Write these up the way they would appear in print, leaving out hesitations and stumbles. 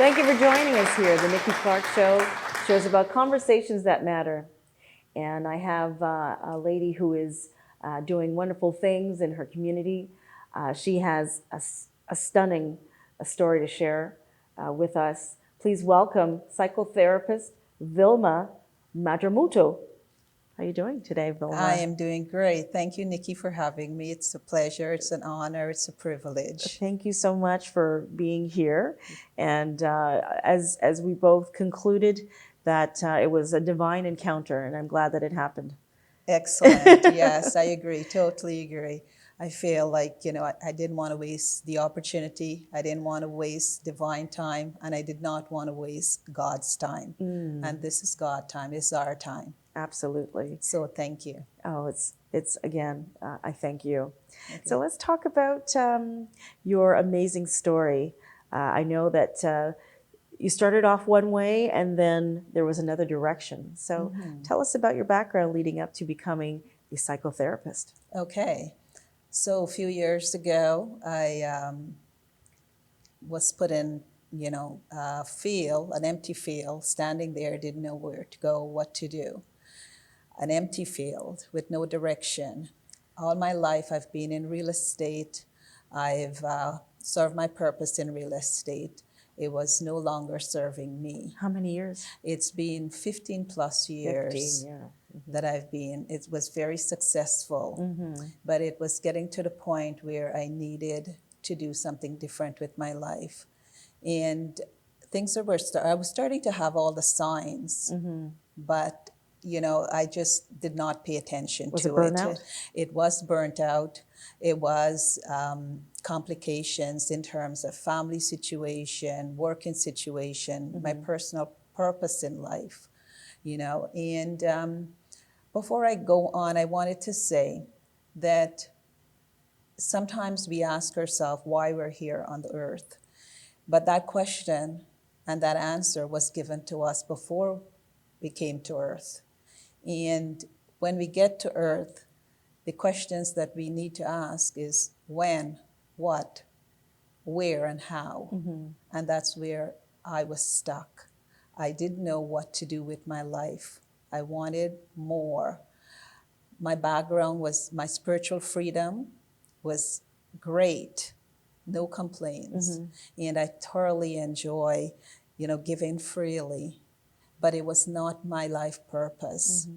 Thank you for joining us here. The Nikki Clarke Show shows about conversations that matter. And I have a lady who is doing wonderful things in her community. She has a stunning story to share with us. Please welcome psychotherapist Vilma Madramootoo. How are you doing today, Vilma? I am doing great. Thank you, Nikki, for having me. It's a pleasure. It's an honor. It's a privilege. Thank you so much for being here. And as we both concluded that it was a divine encounter, and I'm glad that it happened. Excellent. Yes, I agree. Totally agree. I feel like, I didn't want to waste the opportunity. I didn't want to waste divine time, and I did not want to waste God's time. And this is God's time. It's our time. Absolutely. So thank you. Oh, it's again, I thank you. Okay. So let's talk about your amazing story. I know that you started off one way and then there was another direction. So tell us about your background leading up to becoming a psychotherapist. Okay. So a few years ago, I was put in, an empty field, standing there, didn't know where to go, what to do. An empty field with no direction. All my life, I've been in real estate. I've served my purpose in real estate. It was no longer serving me. How many years? It's been 15 plus years 15, yeah. that I've been. It was very successful, but it was getting to the point where I needed to do something different with my life. And things I was starting to have all the signs, but I just did not pay attention Was to it burnout? It was burnt out. It was complications in terms of family situation, working situation, my personal purpose in life, And before I go on, I wanted to say that sometimes we ask ourselves why we're here on the earth. But that question and that answer was given to us before we came to earth. And when we get to earth, the questions that we need to ask is when, what, where, and how. And that's where I was stuck. I didn't know what to do with my life. I wanted more. My background was, my spiritual freedom was great, no complaints. And I thoroughly enjoy, giving freely. But it was not my life purpose.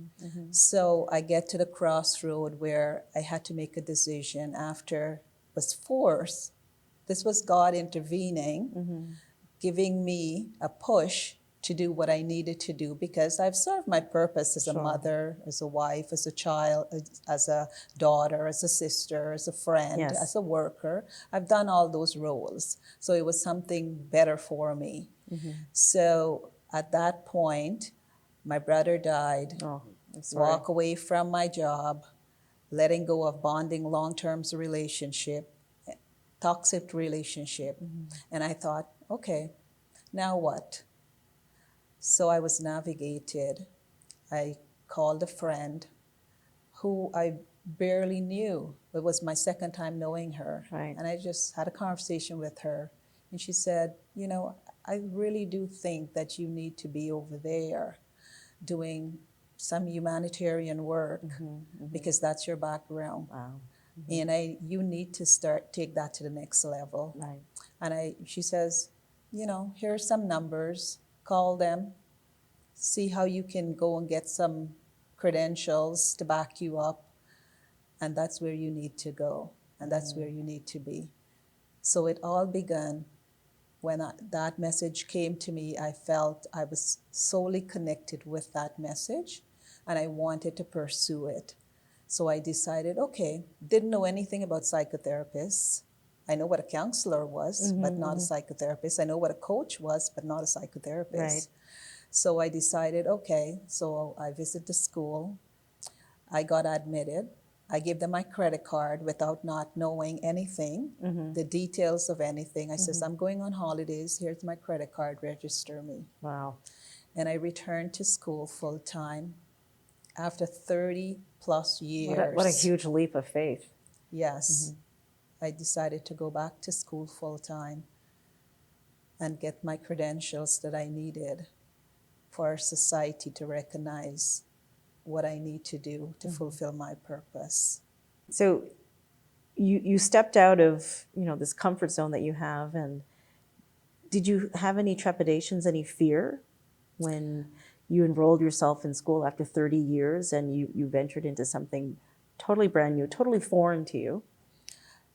So I get to the crossroad where I had to make a decision after was forced. This was God intervening, giving me a push to do what I needed to do because I've served my purpose as a mother, as a wife, as a child, as a daughter, as a sister, as a friend, as a worker. I've done all those roles. So it was something better for me. So at that point, my brother died. Oh, I'm sorry. Walk away from my job, letting go of bonding long-term relationship, toxic relationship. And I thought, okay, now what? So I was navigated. I called a friend who I barely knew. It was my second time knowing her. Right. And I just had a conversation with her. And she said, I really do think that you need to be over there doing some humanitarian work because that's your background. Wow. And you need to take that to the next level. Right. And she says, here are some numbers, call them, see how you can go and get some credentials to back you up. And that's where you need to go. And that's where you need to be. So it all began when that message came to me. I felt I was solely connected with that message and I wanted to pursue it. So I decided, okay, didn't know anything about psychotherapists. I know what a counselor was, but not a psychotherapist. I know what a coach was, but not a psychotherapist. Right. So I decided, okay, so I visited the school. I got admitted. I gave them my credit card without not knowing anything, the details of anything. I says, I'm going on holidays. Here's my credit card. Register me. Wow. And I returned to school full time after 30 plus years. What a huge leap of faith. Yes. I decided to go back to school full time. and get my credentials that I needed for society to recognize what I need to do to fulfill my purpose. So you stepped out of, this comfort zone that you have, and did you have any trepidations, any fear when you enrolled yourself in school after 30 years and you ventured into something totally brand new, totally foreign to you?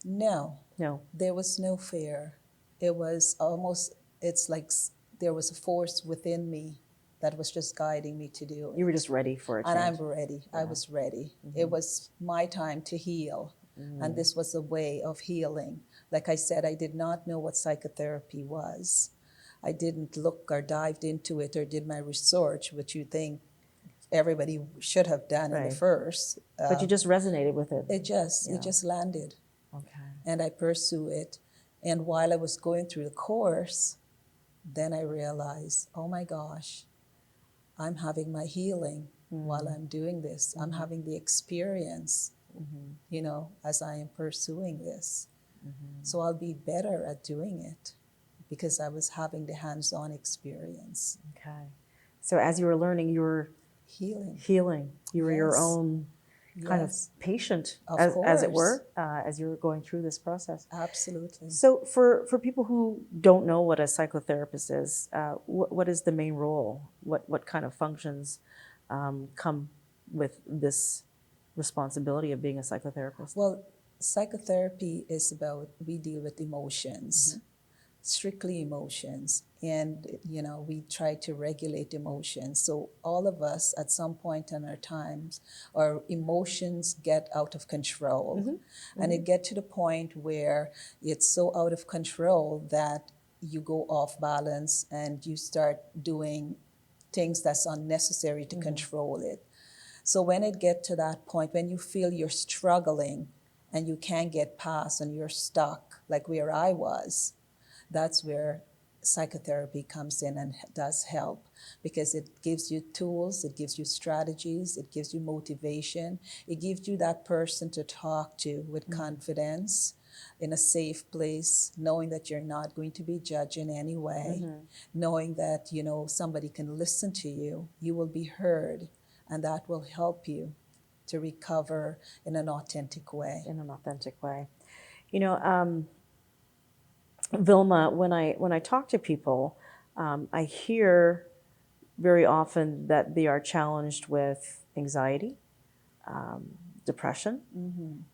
No, No. there was no fear. It was almost, it's like there was a force within me that was just guiding me to do it. You were just ready for a change. And I'm ready. Yeah. I was ready. It was my time to heal. And this was a way of healing. Like I said, I did not know what psychotherapy was. I didn't look or dived into it or did my research, which you think everybody should have done in the first. But you just resonated with it. It just landed. Okay. And I pursue it. And while I was going through the course, then I realized, oh my gosh, I'm having my healing while I'm doing this. I'm having the experience, as I am pursuing this. So I'll be better at doing it because I was having the hands-on experience. Okay. So as you were learning, you were healing. You were your own kind of patient, as it were, as you were going through this process. Absolutely. So for people who don't know what a psychotherapist is, what is the main role? What kind of functions come with this responsibility of being a psychotherapist? Well, psychotherapy is about, we deal with emotions, strictly emotions. And, we try to regulate emotions. So all of us at some point in our times, our emotions get out of control. And it get to the point where it's so out of control that you go off balance and you start doing things that's unnecessary to control it. So when it get to that point, when you feel you're struggling and you can't get past and you're stuck, like where I was, that's where psychotherapy comes in and does help, because it gives you tools, it gives you strategies, it gives you motivation, it gives you that person to talk to with confidence, in a safe place, knowing that you're not going to be judged in any way, knowing that, somebody can listen to you, you will be heard, and that will help you to recover in an authentic way. In an authentic way. Vilma, when I talk to people, I hear very often that they are challenged with anxiety, depression,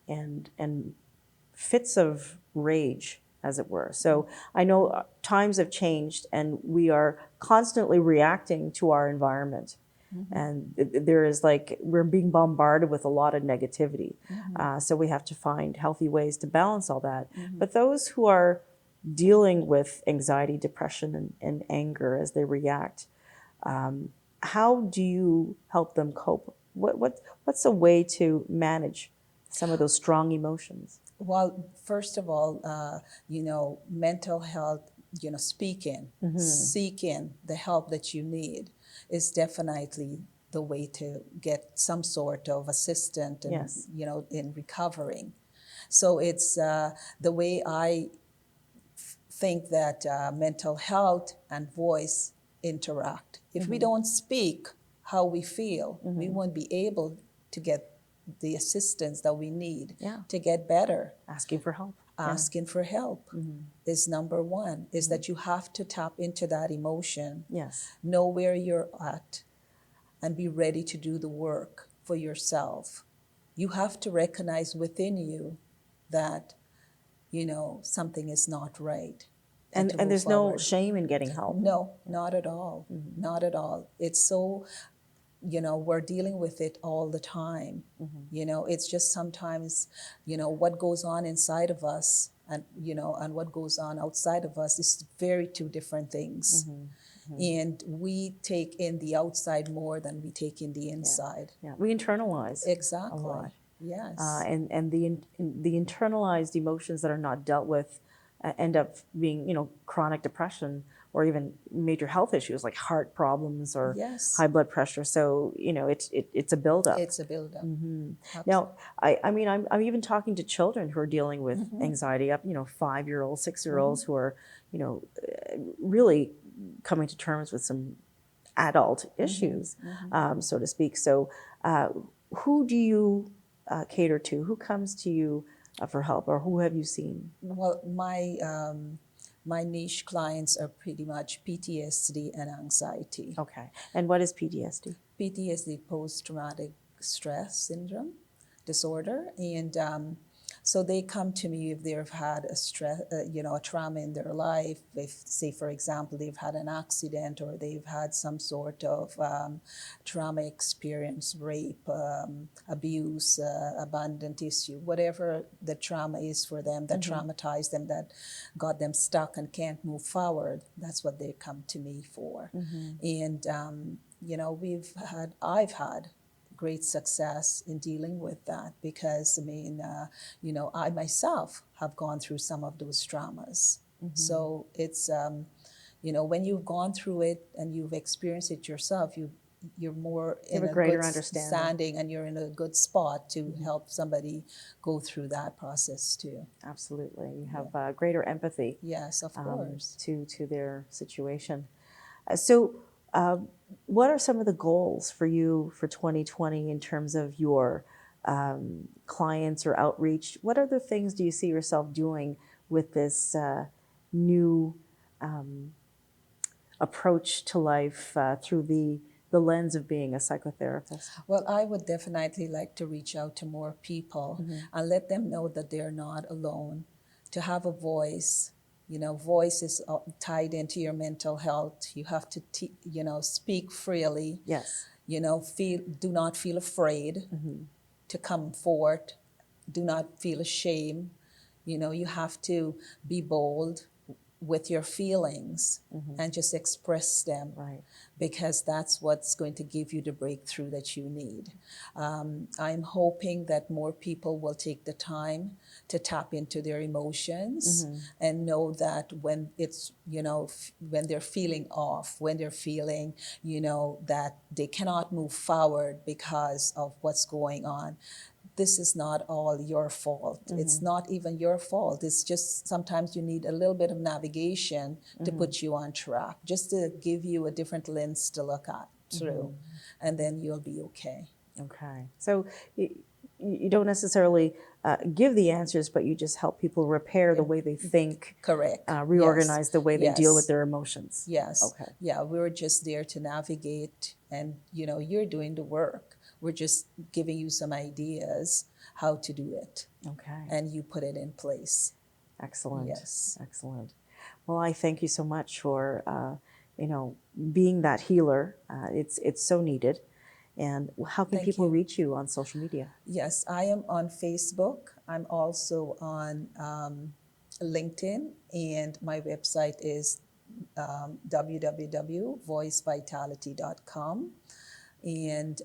and fits of rage, as it were. So I know times have changed, and we are constantly reacting to our environment. And there is we're being bombarded with a lot of negativity. So we have to find healthy ways to balance all that. But those who are dealing with anxiety, depression, and anger as they react, how do you help them cope? What's a way to manage some of those strong emotions? Well, first of all, mental health, seeking the help that you need is definitely the way to get some sort of assistance and, in recovering. So it's the way I think that mental health and voice interact. If we don't speak how we feel, we won't be able to get the assistance that we need to get better. Asking for help. Asking for help is number one, is that you have to tap into that emotion, know where you're at, and be ready to do the work for yourself. You have to recognize within you that, something is not right. And there's no shame in getting help. No, not at all. Not at all. It's so, we're dealing with it all the time. It's just sometimes, what goes on inside of us and, and what goes on outside of us is very two different things. And we take in the outside more than we take in the inside. Yeah. We internalize exactly. a lot. Yes. And the internalized emotions that are not dealt with end up being, chronic depression, or even major health issues like heart problems or Yes. high blood pressure. So, it's a buildup. It's a buildup. Now, I mean, I'm even talking to children who are dealing with anxiety, up, 5-year-olds, 6-year-olds who are, really coming to terms with some adult issues, so to speak. So, who do you cater to? Who comes to you for help, or who have you seen? Well, my niche clients are pretty much PTSD and anxiety. Okay. And what is PTSD? PTSD, post-traumatic stress syndrome disorder, and so they come to me if they've had a stress, a trauma in their life. If, say, for example, they've had an accident or they've had some sort of trauma experience, rape, abuse, abandoned issue, whatever the trauma is for them, that traumatized them, that got them stuck and can't move forward. That's what they come to me for. And I've had great success in dealing with that because, I myself have gone through some of those traumas. So it's, when you've gone through it and you've experienced it yourself, you're more in a greater good understanding, and you're in a good spot to help somebody go through that process too. Absolutely. You have greater empathy. Yes, of course. To their situation. So, what are some of the goals for you for 2020 in terms of your clients or outreach? What other things do you see yourself doing with this new approach to life through the lens of being a psychotherapist? Well, I would definitely like to reach out to more people and let them know that they're not alone, to have a voice. Voice is tied into your mental health. You have to, speak freely. Yes. Do not feel afraid to come forward. Do not feel ashamed. You have to be bold with your feelings and just express them. Right. Because that's what's going to give you the breakthrough that you need. I'm hoping that more people will take the time to tap into their emotions and know that when it's, when they're feeling off, when they're feeling, that they cannot move forward because of what's going on, this is not all your fault. It's not even your fault. It's just sometimes you need a little bit of navigation to put you on track, just to give you a different lens to look at through, and then you'll be okay. Okay. So you don't necessarily give the answers, but you just help people repair the way they think. Correct. Reorganize the way they deal with Yes. their emotions. Yes. Okay. Yeah, we're just there to navigate, and you're doing the work. We're just giving you some ideas how to do it. Okay. And you put it in place. Excellent. Yes. Excellent. Well, I thank you so much for being that healer. It's so needed. And how can Thank people you. reach you on social media? Yes, I am on Facebook. I'm also on LinkedIn, and my website is www.voicevitality.com. And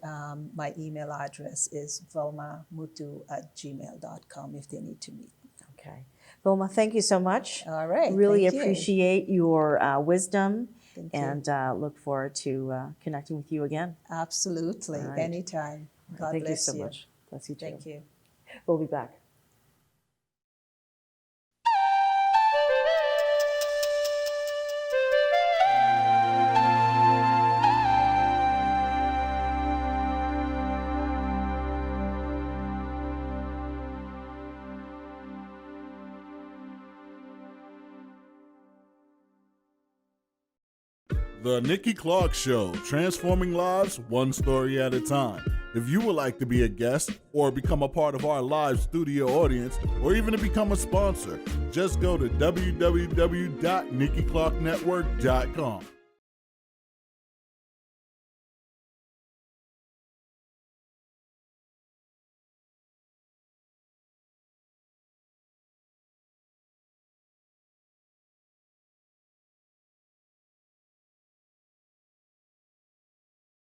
my email address is vilmamadramootoo@gmail.com if they need to meet. Okay. Vilma, thank you so much. All right. Really thank you. appreciate your wisdom Thank you. and look forward to connecting with you again. Absolutely. All right. Anytime. God Thank bless you so much. Bless you too. Thank you. We'll be back. The Nikki Clarke Show, transforming lives one story at a time. If you would like to be a guest or become a part of our live studio audience or even to become a sponsor, just go to www.NikkiClarkeNetwork.com.